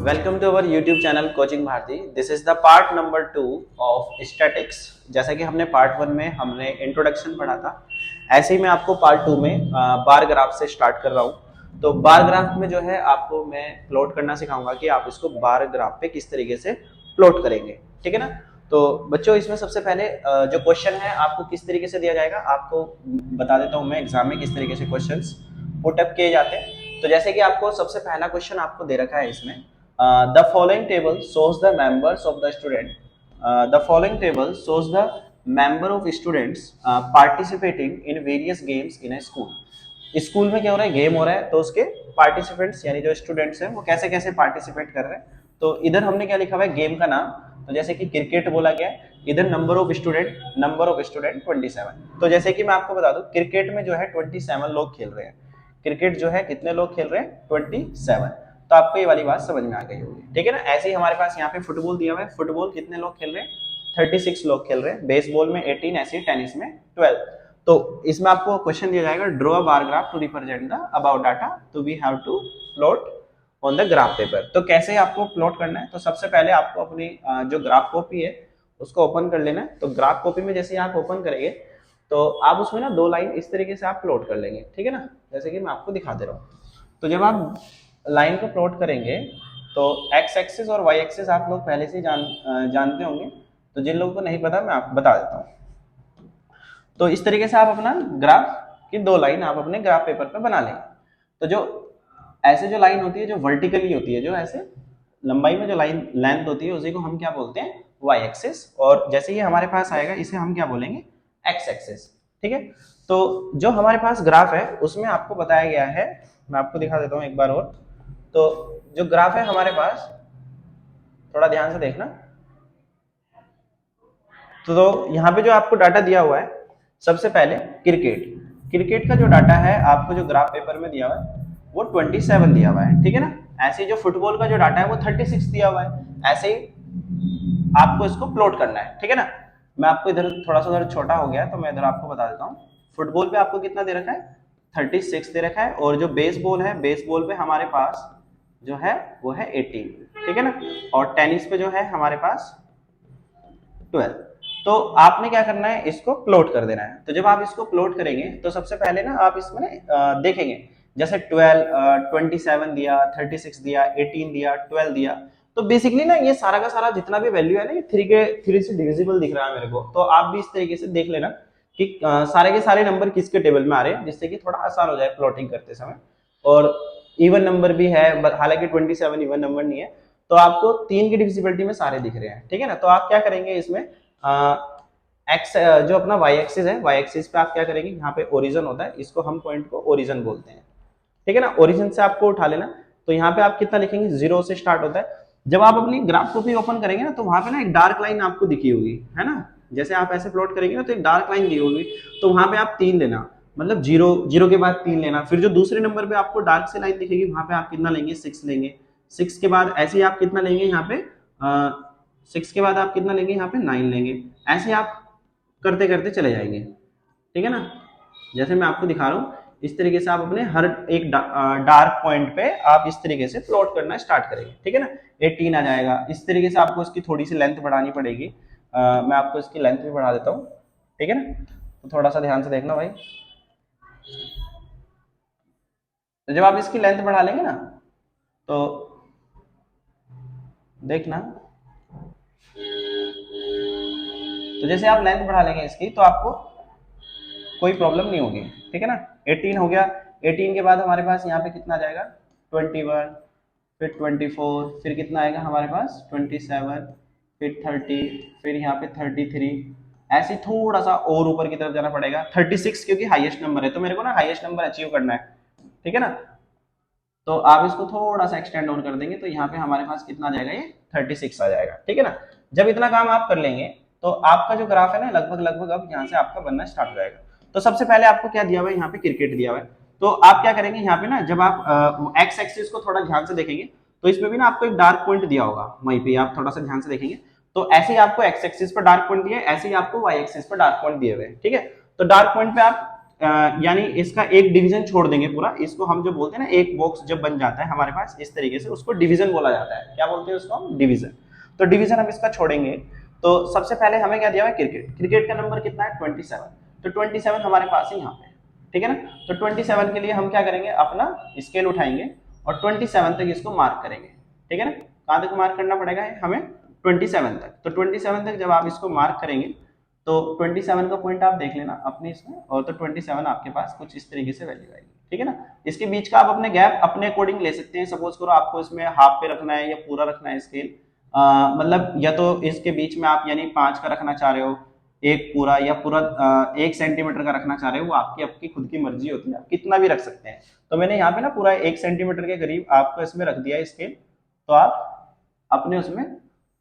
Welcome to our YouTube channel coaching Bharti. This is the part number 2 of statics. जैसा कि हमने part 1 में हमने इंट्रोडक्शन पढ़ा था, ऐसे ही मैं आपको पार्ट 2 में बार ग्राफ से स्टार्ट कर रहा हूँ। तो बार ग्राफ में जो है आपको मैं प्लॉट करना सिखाऊंगा कि आप इसको बार ग्राफ पे किस तरीके से प्लॉट करेंगे, ठीक है ना। तो बच्चों, इसमें सबसे पहले जो क्वेश्चन है आपको किस तरीके से दिया जाएगा आपको बता देता हूँ मैं एग्जाम में किस तरीके से क्वेश्चंस पुटअप किए जाते हैं। तो जैसे कि आपको सबसे पहला क्वेश्चन आपको दे रखा है इसमें, the following table shows the members of the student. The following table shows the member of students participating in various games in a school. School में क्या हो रहा है, गेम हो रहा है, तो उसके पार्टिसिपेंट्स यानी जो स्टूडेंट्स हैं वो कैसे कैसे पार्टिसिपेट कर रहे हैं। तो इधर हमने क्या लिखा हुआ है, गेम का नाम। तो जैसे कि क्रिकेट बोला गया है, इधर नंबर ऑफ स्टूडेंट 27। तो जैसे कि मैं आपको बता दूं, क्रिकेट में जो है 27 लोग खेल रहे हैं। क्रिकेट जो है कितने लोग खेल रहे हैं, 27। तो आपको ये वाली बात समझ में आ गई होगी, ठीक है ना। ऐसे ही हमारे पास यहाँ पे फुटबॉल दिया हुआ है, फुटबॉल कितने लोग खेल रहे हैं, 36 लोग खेल रहे हैं। बेसबॉल में 18, ऐसे टेनिस में 12। तो इसमें आपको क्वेश्चन दिया जाएगा, draw a bar graph to represent the about data तो we have to plot on the graph paper. तो कैसे आपको प्लॉट करना है, तो सबसे पहले आपको अपनी जो ग्राफ कॉपी है उसको ओपन कर लेना है। तो ग्राफ कॉपी में जैसे आप ओपन करेंगे तो आप उसमें ना 2 लाइन इस तरीके से आप प्लॉट कर लेंगे, ठीक है ना, जैसे कि मैं आपको दिखा दे रहा हूँ। तो जब आप लाइन को प्लॉट करेंगे तो एक्स एक्सिस और वाई एक्सिस आप लोग पहले से जानते होंगे। तो जिन लोगों को नहीं पता मैं आपको बता देता हूँ। तो इस तरीके से आप अपना ग्राफ की 2 लाइन आप अपने ग्राफ पेपर पर बना लेंगे। तो जो ऐसे जो लाइन होती है, जो वर्टिकली होती है, जो ऐसे लंबाई में जो लाइन लेंथ होती है, उसी को हम क्या बोलते हैं, वाई एक्सिस। और जैसे ही हमारे पास आएगा इसे हम क्या बोलेंगे, एक्स एक्सिस, ठीक है। तो जो हमारे पास ग्राफ है उसमें आपको बताया गया है, मैं आपको दिखा देता हूँ एक बार और। तो जो ग्राफ है हमारे पास, थोड़ा ध्यान से देखना। तो यहाँ पे जो आपको डाटा दिया हुआ है, सबसे पहले क्रिकेट का जो डाटा है आपको जो ग्राफ पेपर में दिया हुआ है वो 27 दिया हुआ है, ठीक है ना। ऐसे ही जो फुटबॉल का जो डाटा है वो 36 दिया हुआ है। ऐसे ही आपको इसको प्लॉट करना है, ठीक है ना। मैं आपको इधर थोड़ा सा उधर छोटा हो गया तो मैं इधर आपको बता देता हूँ। फुटबॉल पे आपको कितना दे रखा है, 36 दे रखा है। और जो बेसबॉल है, बेसबॉल पे हमारे पास जो है वो है 18, ठीक है ना। और टेनिस पे जो है हमारे पास 12। तो आपने क्या करना है, इसको प्लॉट कर देना है। तो जब आप इसको प्लॉट करेंगे तो सबसे पहले ना आप इसमें देखेंगे, जैसे 12, 27 दिया, 36 दिया, 18 दिया, 12 दिया। तो बेसिकली ना ये सारा का सारा जितना भी वैल्यू है ना, ये 3 से डिविजिबल दिख रहा है मेरे को। तो आप भी इस तरीके से देख लेना कि सारे के सारे नंबर किसके टेबल में आ रहे हैं, जिससे कि थोड़ा आसान हो जाए प्लॉटिंग करते समय। और इवन नंबर भी है, हालांकि 27 इवन नंबर नहीं है। तो आपको 3 की डिविजिबिलिटी में सारे दिख रहे हैं, ठीक है ना। तो आप क्या करेंगे इसमें, एक्स जो अपना वाई एक्सिस है, वाई एक्सिस पे आप क्या करेंगे, यहाँ पे ओरिजिन होता है, इसको हम पॉइंट को ओरिजिन बोलते हैं, ठीक है ना। ओरिजिन से आपको उठा लेना। तो यहाँ पे आप कितना लिखेंगे, 0 से स्टार्ट होता है। जब आप अपनी ग्राफ कॉपी ओपन करेंगे ना तो वहां पे ना एक डार्क लाइन आपको दिखी होगी, है ना। जैसे आप ऐसे प्लॉट करेंगे ना तो एक डार्क लाइन दी होगी, तो वहां पे आप 3 लेना, मतलब 0 के बाद 3 लेना। फिर जो दूसरे नंबर पे आपको डार्क से लाइन दिखेगी वहां पे आप कितना लेंगे, 6 लेंगे। 6 के बाद ऐसे ही आप कितना लेंगे यहाँ पे, 6 के बाद आप कितना लेंगे यहाँ पे, 9 लेंगे। ऐसे आप करते करते चले जाएंगे, ठीक है ना। जैसे मैं आपको दिखा रहा हूँ इस तरीके से आप अपने हर एक डार्क पॉइंट पे आप इस तरीके से प्लॉट करना स्टार्ट करेंगे, ठीक है ना। 18 आ जाएगा। इस तरीके से आपको इसकी थोड़ी सी लेंथ बढ़ानी पड़ेगी। मैं आपको इसकी लेंथ भी बढ़ा देता हूँ, ठीक है ना। तो थोड़ा सा ध्यान से देखना भाई। तो जब आप इसकी लेंथ बढ़ा लेंगे ना तो देखना, तो जैसे आप लेंथ बढ़ा लेंगे इसकी तो आपको कोई प्रॉब्लम नहीं होगी, ठीक है ना। 18 हो गया। 18 के बाद हमारे पास यहाँ पे कितना आ जाएगा, 21, फिर 24, फिर कितना आएगा हमारे पास 27, फिर 30, फिर यहाँ पे 33। ऐसे थोड़ा सा और ऊपर की तरफ जाना पड़ेगा, 36 क्योंकि हाईएस्ट नंबर है, तो मेरे को ना हाईएस्ट नंबर अचीव करना है, ठीक है ना। तो आप इसको थोड़ा सा एक्सटेंड ऑन कर देंगे तो यहाँ पे हमारे पास कितना आ जाएगा, ये 36 आ जाएगा, ठीक है ना। जब इतना काम आप कर लेंगे तो आपका जो ग्राफ है ना लगभग लगभग अब यहाँ से आपका बनना स्टार्ट हो जाएगा। तो सबसे पहले आपको क्या दिया हुआ है, यहाँ पे क्रिकेट दिया हुआ है। तो आप क्या करेंगे, यहाँ पे ना जब आप एक्स एक्सिस को थोड़ा ध्यान से देखेंगे तो इसमें भी ना आपको एक डार्क पॉइंट दिया होगा, वहीं पे आप थोड़ा सा ध्यान से देखेंगे। तो ऐसे ही आपको एक्स एक्सिस पर डार्क पॉइंट दिए, ऐसे ही आपको वाई एक्सिस पर डार्क पॉइंट दिए हुए, ठीक है। तो डार्क पॉइंट पे आप यानी इसका एक डिवीजन छोड़ देंगे पूरा, इसको हम जो बोलते हैं ना, एक बॉक्स जब बन जाता है हमारे पास इस तरीके से, उसको डिवीजन बोला जाता है। क्या बोलते हैं उसको हम? डिवीजन। तो डिवीजन हम इसका छोड़ेंगे। तो सबसे पहले हमें क्या दिया हुआ है? क्रिकेट। क्रिकेट का नंबर कितना है? 27। तो 27 हमारे पास है यहाँ पे, ठीक है ना। तो 27 के लिए हम क्या करेंगे? अपना स्केल उठाएंगे और 27 तक इसको मार्क करेंगे, ठीक है ना। कहाँ तक मार्क करना पड़ेगा हमें? 27 तक। तो 27 तक जब आप इसको मार्क करेंगे तो 27 का पॉइंट आप देख लेना अपने इसमें, और तो 27 आपके पास कुछ इस तरीके से वैल्यू आएगी, ठीक है ना। इसके बीच का आप अपने गैप अपने अकॉर्डिंग ले सकते हैं। सपोज करो आपको इसमें हाफ पे रखना है या पूरा रखना है स्केल, मतलब या तो इसके बीच में आप यानी 5 का रखना चाह रहे हो, एक पूरा, या पूरा 1 सेंटीमीटर का रखना चाह रहे हो, वो आपकी आपकी खुद की मर्जी होती है, आप कितना भी रख सकते हैं। तो मैंने यहाँ पे ना पूरा 1 सेंटीमीटर के करीब आपको इसमें रख दिया स्केल, तो आप अपने उसमें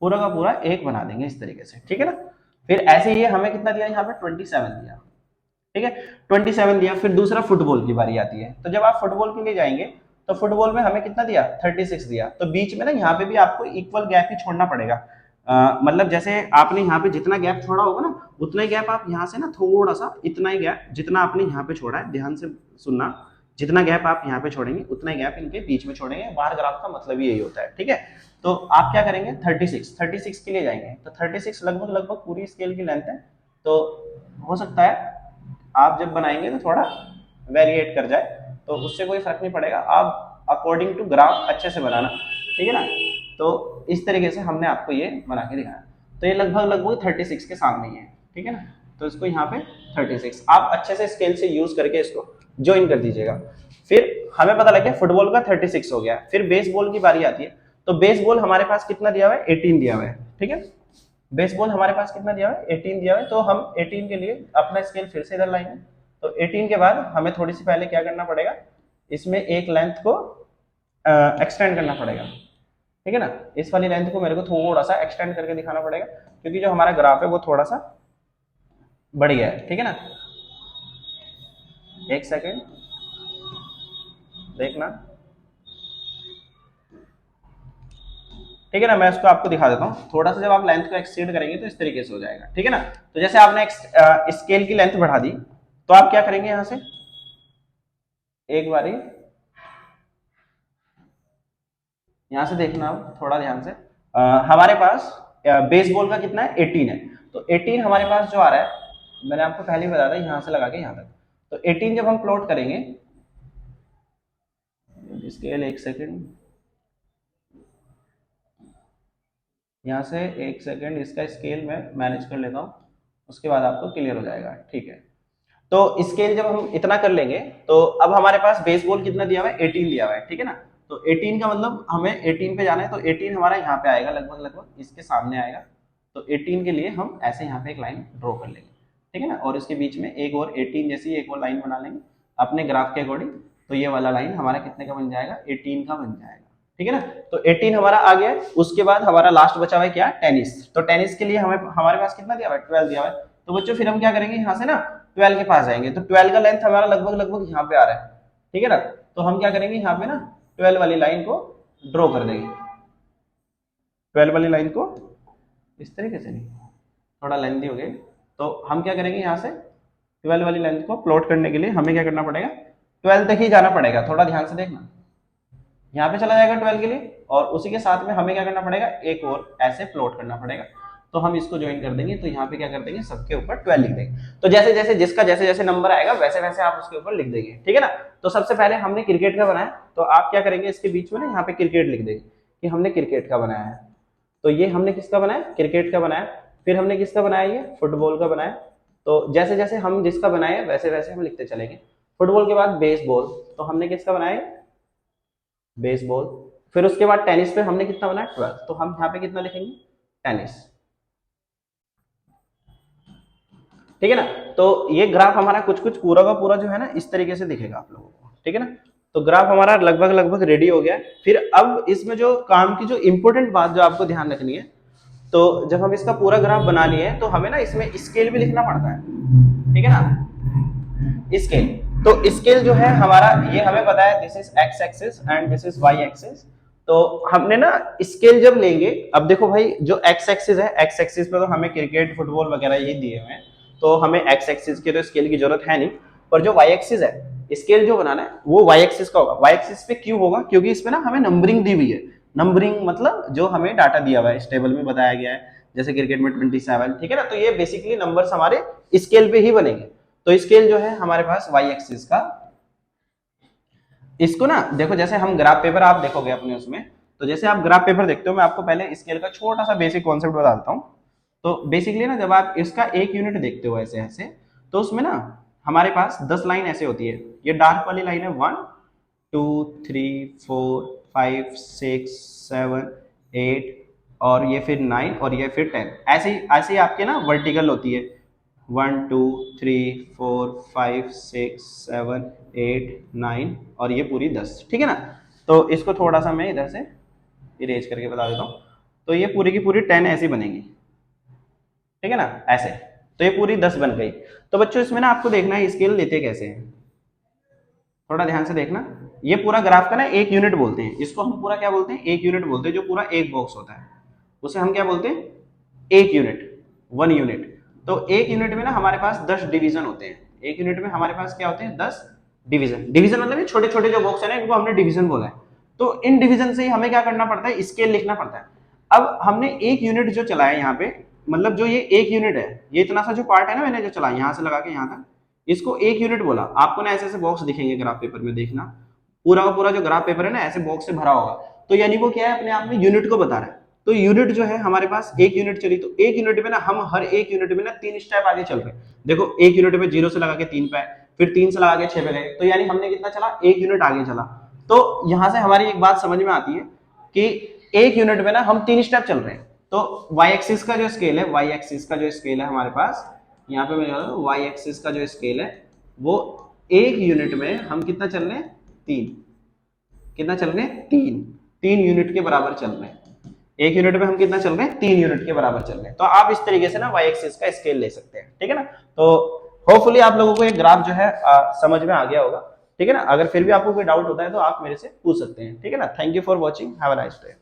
पूरा का पूरा 1 बना देंगे इस तरीके से, ठीक है ना। फिर ऐसे ही हमें कितना दिया यहाँ पे? 27 दिया, ठीक है। 27 दिया। फिर दूसरा फुटबॉल की बारी आती है। तो जब आप फुटबॉल के लिए जाएंगे तो फुटबॉल में हमें कितना दिया? 36 दिया। तो बीच में ना यहाँ पे भी आपको इक्वल गैप ही छोड़ना पड़ेगा। मतलब जैसे आपने यहाँ पे जितना गैप छोड़ा होगा ना, उतना ही गैप आप यहाँ से ना थोड़ा सा, इतना ही गैप जितना आपने यहाँ पे छोड़ा है, ध्यान से सुनना, जितना गैप आप यहाँ पे छोड़ेंगे उतना ही गैप इनके बीच में छोड़ेंगे। बार ग्राफ का मतलब यही होता है, ठीक है। तो आप क्या करेंगे? 36 के लिए जाएंगे। तो 36 लगभग लगभग पूरी स्केल की लेंथ है। तो हो सकता है आप जब बनाएंगे तो थोड़ा वेरिएट कर जाए, तो उससे कोई फर्क नहीं पड़ेगा। आप अकॉर्डिंग टू ग्राफ अच्छे से बनाना, ठीक है ना। तो इस तरीके से हमने आपको ये बना के दिखाया। तो ये लगभग लगभग 36 के सामने ही है, ठीक है ना। तो इसको यहाँ पे 36 आप अच्छे से स्केल से यूज करके इसको ज्वाइन कर दीजिएगा। फिर हमें पता लग गया फुटबॉल का 36 हो गया। फिर बेसबॉल की बारी आती है। तो बेसबॉल हमारे पास कितना दिया हुआ है? 18 दिया हुआ है, ठीक है। बेसबॉल हमारे पास कितना दिया हुआ है? 18 दिया हुआ है। तो हम 18 के लिए अपना स्केल फिर से इधर लाएंगे। तो 18 के बाद हमें थोड़ी सी पहले क्या करना पड़ेगा? इसमें एक लेंथ को एक्सटेंड करना पड़ेगा, ठीक है ना। इस वाली लेंथ को मेरे को थोड़ा सा एक्सटेंड करके दिखाना पड़ेगा, क्योंकि जो हमारा ग्राफ है वो थोड़ा सा बढ़ गया है, ठीक है ना। एक सेकेंड देखना, ठीक है ना। मैं इसको आपको दिखा देता हूँ थोड़ा सा। जब आप लेंथ को एक्सटेंड करेंगे तो इस तरीके से हो जाएगा, ठीक है ना। तो जैसे आपने स्केल की लेंथ बढ़ा दी, तो आप क्या करेंगे? यहां से एक बारी यहां से देखना, आप थोड़ा ध्यान से। हमारे पास बेसबॉल का कितना है? 18 है। तो 18 हमारे पास जो आ रहा है, मैंने आपको पहले ही बताया था, यहां से लगा के यहां तक। तो 18 जब हम प्लॉट करेंगे, स्केल एक सेकेंड, यहाँ से एक सेकेंड, इसका स्केल मैं मैनेज कर लेता हूँ, उसके बाद आपको क्लियर हो जाएगा, ठीक है। तो स्केल जब हम इतना कर लेंगे, तो अब हमारे पास बेसबॉल कितना दिया हुआ है? 18 दिया हुआ है, ठीक है ना। तो 18 का मतलब हमें 18 पे जाना है। तो 18 हमारा यहाँ पे आएगा, लगभग लगभग इसके सामने आएगा। तो 18 के लिए हम ऐसे यहाँ पे एक लाइन ड्रॉ कर लेंगे, ठीक है ना। और इसके बीच में एक और 18 जैसी एक और लाइन बना लेंगे अपने ग्राफ के अकॉर्डिंग। तो ये वाला लाइन हमारा कितने का बन जाएगा? 18 का बन जाएगा, ठीक है ना। तो 18 हमारा आ गया। उसके बाद हमारा लास्ट बचा हुआ है क्या? टेनिस। तो टेनिस के लिए हमें हमारे पास कितना दिया हुआ है? 12 दिया हुआ है। तो बच्चों फिर हम क्या करेंगे? यहाँ से ना 12 के पास जाएंगे। तो 12 का लेंथ हमारा लगभग लगभग यहाँ पे आ रहा है, ठीक है ना। तो हम क्या करेंगे? यहाँ पे ना 12 वाली लाइन को ड्रॉ कर देंगे। 12 वाली लाइन को इस तरीके से, नहीं थोड़ा लेंथी हो गई। तो हम क्या करेंगे? यहाँ से 12 वाली लेंथ को प्लॉट करने के लिए हमें क्या करना पड़ेगा? 12 तक ही जाना पड़ेगा। थोड़ा ध्यान से देखना, यहाँ पे चला जाएगा 12 के लिए, और उसी के साथ में हमें क्या करना पड़ेगा? एक और ऐसे प्लॉट करना पड़ेगा। तो हम इसको ज्वाइन कर देंगे। तो यहाँ पे क्या कर देंगे? सबके ऊपर 12 लिख देंगे। तो जैसे जैसे जिसका जैसे जैसे नंबर आएगा वैसे वैसे आप उसके ऊपर लिख देंगे, ठीक है ना। तो सबसे पहले हमने क्रिकेट का बनाया, तो आप क्या करेंगे? इसके बीच में ना यहाँ पे क्रिकेट लिख देंगे कि हमने क्रिकेट का बनाया है। तो ये हमने किसका बनाया? क्रिकेट का बनाया। फिर हमने किसका बनाया? ये फुटबॉल का बनाया। तो जैसे जैसे हम जिसका बनाए वैसे वैसे हम लिखते चलेंगे। फुटबॉल के बाद बेसबॉल, तो हमने किसका बनाया? बेसबॉल। फिर उसके बाद टेनिस पे हमने कितना बनाया? 12। तो हम यहाँ पे कितना लिखेंगे? टेनिस, ठीक है ना। तो ये ग्राफ हमारा कुछ कुछ पूरा का पूरा जो है ना इस तरीके से दिखेगा आप लोगों को, ठीक है ना। तो ग्राफ हमारा लगभग लगभग रेडी हो गया। फिर अब इसमें जो काम की जो इंपॉर्टेंट बात जो आपको ध्यान रखनी है, तो जब हम इसका पूरा ग्राफ बना लिए तो हमें ना इसमें स्केल भी लिखना पड़ता है, ठीक है ना। स्केल, तो स्केल जो है हमारा, ये हमें पता है this is X axis and this is Y axis. तो हमने ना स्केल जब लेंगे, अब देखो भाई जो एक्स एक्सिस है, एक्स एक्सिस पे तो हमें क्रिकेट फुटबॉल वगैरह ये दिए हुए हैं, तो हमें एक्स एक्सिस के तो स्केल की जरूरत है नहीं। पर जो वाई एक्सिस है, स्केल जो बनाना है वो वाई एक्सिस का होगा। वाई एक्सिस पे क्यों होगा? क्योंकि इसमें ना हमें नंबरिंग दी हुई है। नंबरिंग मतलब जो हमें डाटा दिया हुआ है, इस टेबल में बताया गया है, जैसे क्रिकेट में 27, ठीक है ना। तो ये बेसिकली नंबर्स हमारे स्केल पे ही बनेंगे। तो स्केल जो है हमारे पास वाई एक्सिस का, इसको ना देखो, जैसे हम ग्राफ पेपर आप देखोगे अपने उसमें, तो जैसे आप ग्राफ पेपर देखते हो, मैं आपको पहले स्केल का छोटा सा बेसिक कॉन्सेप्ट बता देता हूँ। तो बेसिकली ना जब आप इसका एक यूनिट देखते हो ऐसे ऐसे, तो उसमें ना हमारे पास 10 लाइन ऐसे होती है। ये डार्क वाली लाइन है 1 2 3 4 5 6 7 8, और ये फिर 9, और ये फिर 10। ऐसे ही आपके ना वर्टिकल होती है 1 2 3 4 5 6 7 8 9, और ये पूरी 10, ठीक है ना। तो इसको थोड़ा सा मैं इधर से इरेज करके बता देता हूँ। तो ये पूरी की पूरी 10 ऐसी बनेगी, ठीक है ना, ऐसे। तो ये पूरी 10 बन गई। तो बच्चों इसमें ना आपको देखना है स्केल लेते कैसे हैं, थोड़ा ध्यान से देखना। ये पूरा ग्राफ का ना एक यूनिट बोलते हैं, इसको हम पूरा क्या बोलते हैं? एक यूनिट बोलते हैं। जो पूरा एक बॉक्स होता है उसे हम क्या बोलते हैं? एक यूनिट, 1 यूनिट। तो एक यूनिट में ना हमारे पास 10 डिवीजन होते हैं। एक यूनिट में हमारे पास क्या होते हैं? 10 डिवीजन। डिवीजन मतलब ये छोटे छोटे जो बॉक्स है ना, इनको हमने डिवीजन बोला है। तो इन डिवीजन से ही हमें क्या करना पड़ता है? स्केल लिखना पड़ता है। अब हमने एक यूनिट जो चला है यहाँ पे, मतलब जो ये एक यूनिट है, ये इतना सा जो पार्ट है ना मैंने जो चला यहाँ से लगा के यहाँ तक, इसको एक यूनिट बोला। आपको ना ऐसे ऐसे बॉक्स दिखेंगे ग्राफ पेपर में, देखना पूरा का पूरा जो ग्राफ पेपर है ना ऐसे बॉक्स से भरा होगा। तो यानी वो क्या है? अपने आप में यूनिट को बता रहा है। तो यूनिट जो है हमारे पास एक यूनिट चली, तो एक यूनिट में ना हम हर एक यूनिट में ना 3 स्टेप आगे चल रहे हैं। देखो एक यूनिट में 0 से लगा के 3 पे आए, फिर 3 से लगा के 6 पे गए, तो यानी हमने कितना चला? एक यूनिट आगे चला। तो यहां से हमारी एक बात समझ में आती है कि एक यूनिट में ना हम 3 स्टेप चल रहे हैं। तो वाई एक्सिस का जो स्केल है, वाई एक्सिस का जो स्केल है हमारे पास, यहाँ पे मैं वाई एक्सिस का जो स्केल है वो एक यूनिट में हम कितना चल रहे हैं? 3। कितना चल रहे हैं? 3 यूनिट के बराबर चल रहे हैं। एक यूनिट में हम कितना चल रहे हैं? 3 यूनिट के बराबर चल रहे हैं। तो आप इस तरीके से ना वाई एक्सिस का स्केल ले सकते हैं, ठीक है ना। तो होपफुली आप लोगों को एक ग्राफ जो है समझ में आ गया होगा, ठीक है ना। अगर फिर भी आपको कोई डाउट होता है तो आप मेरे से पूछ सकते हैं, ठीक है ना। Thank you for watching, have a nice day.